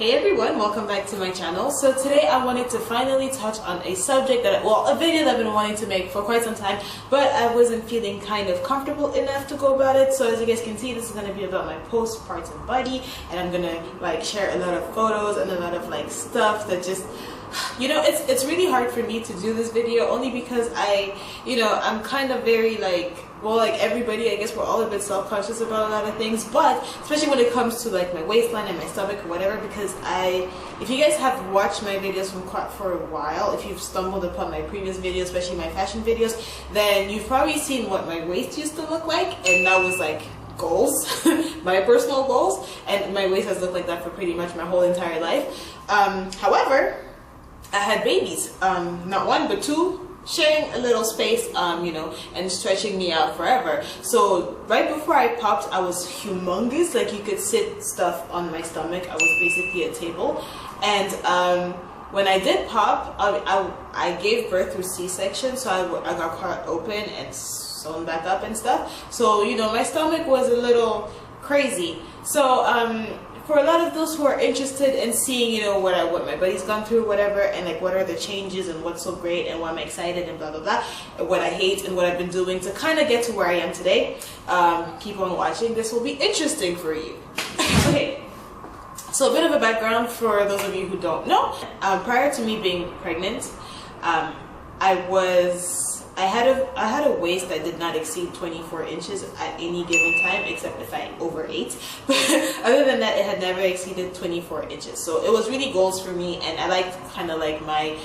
Hey everyone, welcome back to my channel. So today I wanted to finally touch on a subject that, a video that I've been wanting to make for quite some time, but I wasn't feeling kind of comfortable enough to go about it. So as you guys can see, this is going to be about my postpartum body, and I'm going to share a lot of photos and a lot of stuff that just, it's really hard for me to do this video only because I'm kind of very like everybody, I guess we're all a bit self-conscious about a lot of things, but especially when it comes to my waistline and my stomach or whatever, because if you guys have watched my videos for a while, if you've stumbled upon my previous videos, especially my fashion videos, then you've probably seen what my waist used to look like, and that was goals, my personal goals, and my waist has looked like that for pretty much my whole entire life. However, I had babies, not one but two, sharing a little space, and stretching me out forever. So right before I popped, I was humongous. You could sit stuff on my stomach. I was basically a table. And when I did pop, I gave birth through C-section, so I got cut open and sewn back up and stuff. So my stomach was a little crazy. So for a lot of those who are interested in seeing, what my body's gone through, whatever, and what are the changes and what's so great and why I'm excited and blah blah blah, and what I hate and what I've been doing to kind of get to where I am today, keep on watching. This will be interesting for you. Okay, so a bit of a background for those of you who don't know. Prior to me being pregnant, I had a waist that did not exceed 24 inches at any given time, except if I overate. But other than that, it had never exceeded 24 inches. So it was really goals for me, and I liked kind of my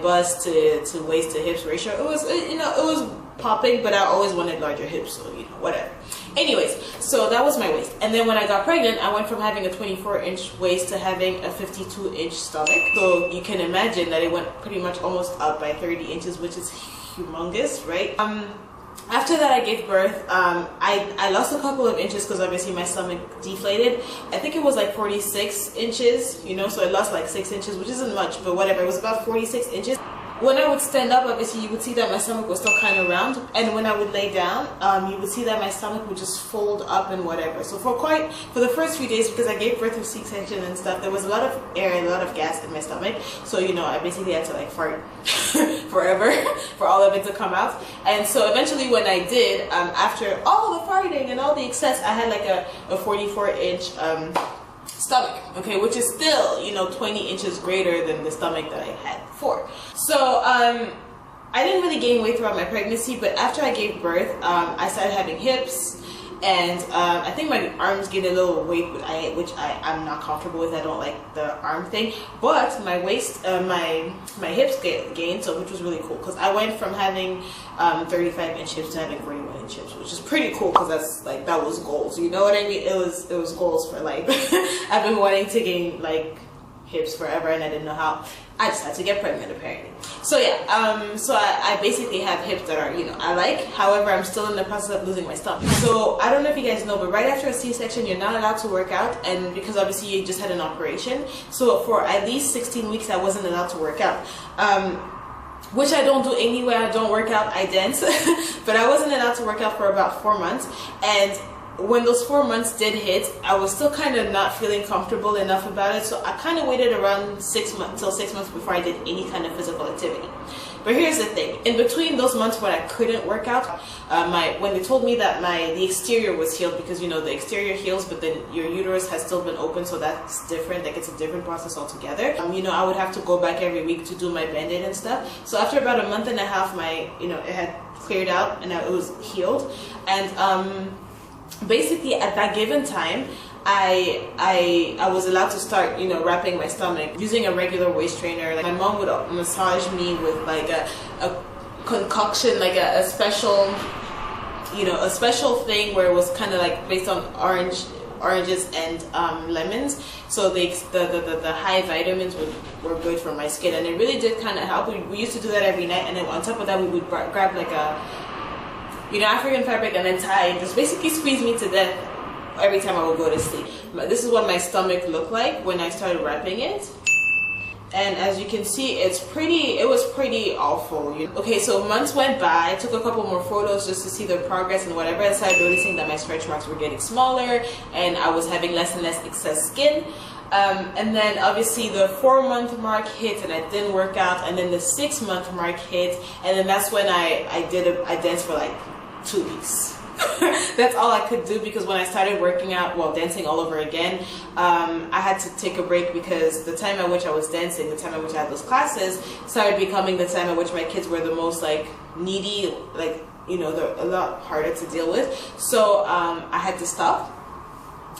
bust to waist to hips ratio. It was it was popping, but I always wanted larger hips, so whatever. Anyways, so that was my waist. And then when I got pregnant, I went from having a 24-inch waist to having a 52-inch stomach. So you can imagine that it went pretty much almost up by 30 inches, which is humongous, right? After that, I gave birth. I lost a couple of inches because obviously my stomach deflated. I think it was 46 inches, so I lost 6 inches, which isn't much, but whatever. It was about 46 inches. When I would stand up, obviously you would see that my stomach was still kind of round, and when I would lay down, you would see that my stomach would just fold up and whatever. So for the first few days, because I gave birth through C-section and stuff, there was a lot of air and a lot of gas in my stomach. So I basically had to fart forever for all of it to come out. And so eventually, when I did, after all the farting and all the excess, I had a 44-inch stomach, okay, which is still 20 inches greater than the stomach that I had before. So I didn't really gain weight throughout my pregnancy, but after I gave birth, I started having hips, and I think my arms gained a little weight, which I'm not comfortable with. I don't like the arm thing, but my waist, my hips gained, so which was really cool, because I went from having 35-inch hips to having 41-inch hips, which is pretty cool, because that's that was goals, you know what I mean? It was goals for I've been wanting to gain hips forever, and I didn't know how. I just had to get pregnant, apparently. So yeah, so I basically have hips that are, I like. However, I'm still in the process of losing my stomach. So I don't know if you guys know, but right after a C-section, you're not allowed to work out, and because obviously you just had an operation. So for at least 16 weeks, I wasn't allowed to work out. Which I don't do anyway. I don't work out, I dance. But I wasn't allowed to work out for about 4 months, and when those 4 months did hit, I was still kind of not feeling comfortable enough about it, so I kind of waited around 6 months before I did any kind of physical activity. But here's the thing: in between those months when I couldn't work out, when they told me that the exterior was healed, because the exterior heals, but then your uterus has still been open, so that's different. It's a different process altogether. I would have to go back every week to do my band-aid and stuff. So after about a month and a half, it had cleared out and it was healed, and basically at that given time, I was allowed to start wrapping my stomach using a regular waist trainer. My mom would massage me with a concoction, a special a special thing where it was kind of based on oranges and lemons. So the high vitamins were good for my skin, and it really did kind of help. We used to do that every night, and then on top of that, we would grab African fabric and then tie and just basically squeeze me to death every time I would go to sleep. This is what my stomach looked like when I started wrapping it. And as you can see, it was pretty awful. Okay, so months went by. I took a couple more photos just to see the progress and whatever. I started noticing that my stretch marks were getting smaller, and I was having less and less excess skin. And then obviously the 4-month mark hit and I didn't work out, and then the 6-month mark hit, and then that's when I danced for like 2 weeks. That's all I could do, because when I started working out, well, dancing all over again, I had to take a break, because the time at which I was dancing, the time at which I had those classes, started becoming the time at which my kids were the most like needy, like, you know, they're a lot harder to deal with. So I had to stop.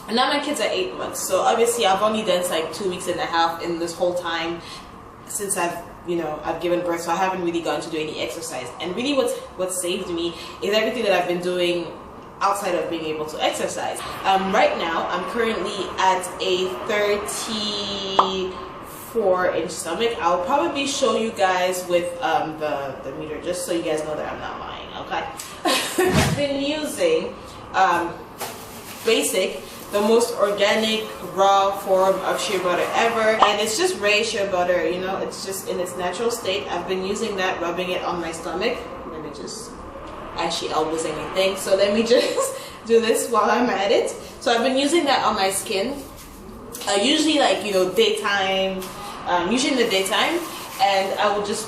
And now my kids are 8 months, so obviously I've only danced like 2.5 weeks in this whole time since I've given birth, so I haven't really gotten to do any exercise. And really what saved me is everything that I've been doing outside of being able to exercise. Right now I'm currently at a 34-inch stomach. I'll probably show you guys with the meter, just so you guys know that I'm not lying, okay? I've been using Basic, the most organic raw form of shea butter ever, and it's just raised shea butter, you know, it's just in its natural state. I've been using that, rubbing it on my stomach. Let me just, as she elbows anything, so let me just do this while I'm at it. So I've been using that on my skin, usually like, you know, daytime, usually in the daytime, and I will just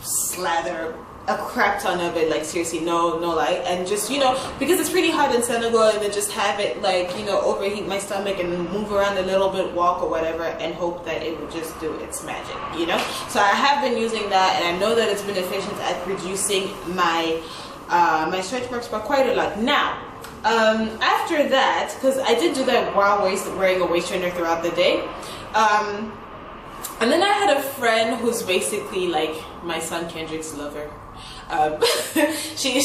slather a crap ton of it, like seriously, no lie, and just, you know, because it's pretty hot in Senegal, and then just have it like, you know, overheat my stomach and move around a little bit, walk or whatever, and hope that it would just do its magic, you know. So I have been using that, and I know that it's been efficient at reducing my my stretch marks by quite a lot. Now after that, because I did do that while wearing a waist trainer throughout the day, and then I had a friend who's basically like my son Kendrick's lover. She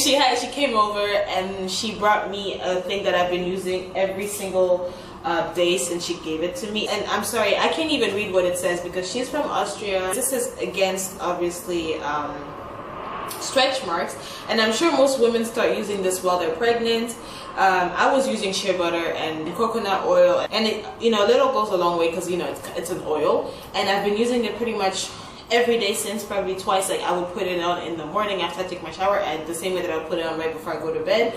came over and she brought me a thing that I've been using every single day since she gave it to me. And I'm sorry, I can't even read what it says because she's from Austria. This is against, obviously, stretch marks, and I'm sure most women start using this while they're pregnant. I was using shea butter and coconut oil, and it, you know, a little goes a long way because, you know, it's an oil, and I've been using it pretty much every day since, probably twice. Like I would put it on in the morning after I take my shower, and the same way that I would put it on right before I go to bed,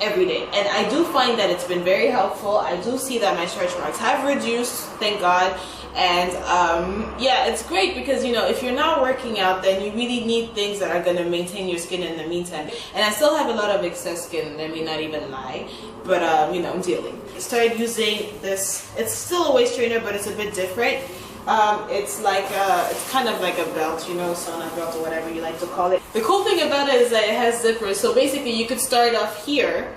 every day. And I do find that it's been very helpful. I do see that my stretch marks have reduced, thank God. And yeah, it's great because, you know, if you're not working out, then you really need things that are going to maintain your skin in the meantime. And I still have a lot of excess skin, let me not even lie, but you know, I'm dealing. I started using this. It's still a waist trainer, but it's a bit different. It's like it's kind of like a belt, you know, sauna belt or whatever you like to call it. The cool thing about it is that it has zippers, so basically you could start off here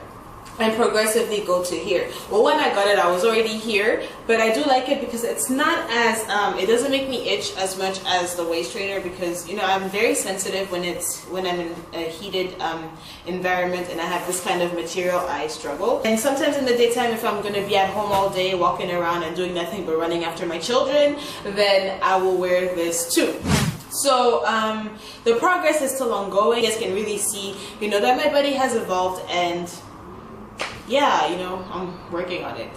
and progressively go to here. Well, when I got it, I was already here, but I do like it because it's not as it doesn't make me itch as much as the waist trainer, because, you know, I'm very sensitive when I'm in a heated environment and I have this kind of material. I struggle. And sometimes in the daytime, if I'm going to be at home all day walking around and doing nothing but running after my children, then I will wear this too. So the progress is still ongoing. You guys can really see, you know, that my body has evolved, and yeah, you know, I'm working on it.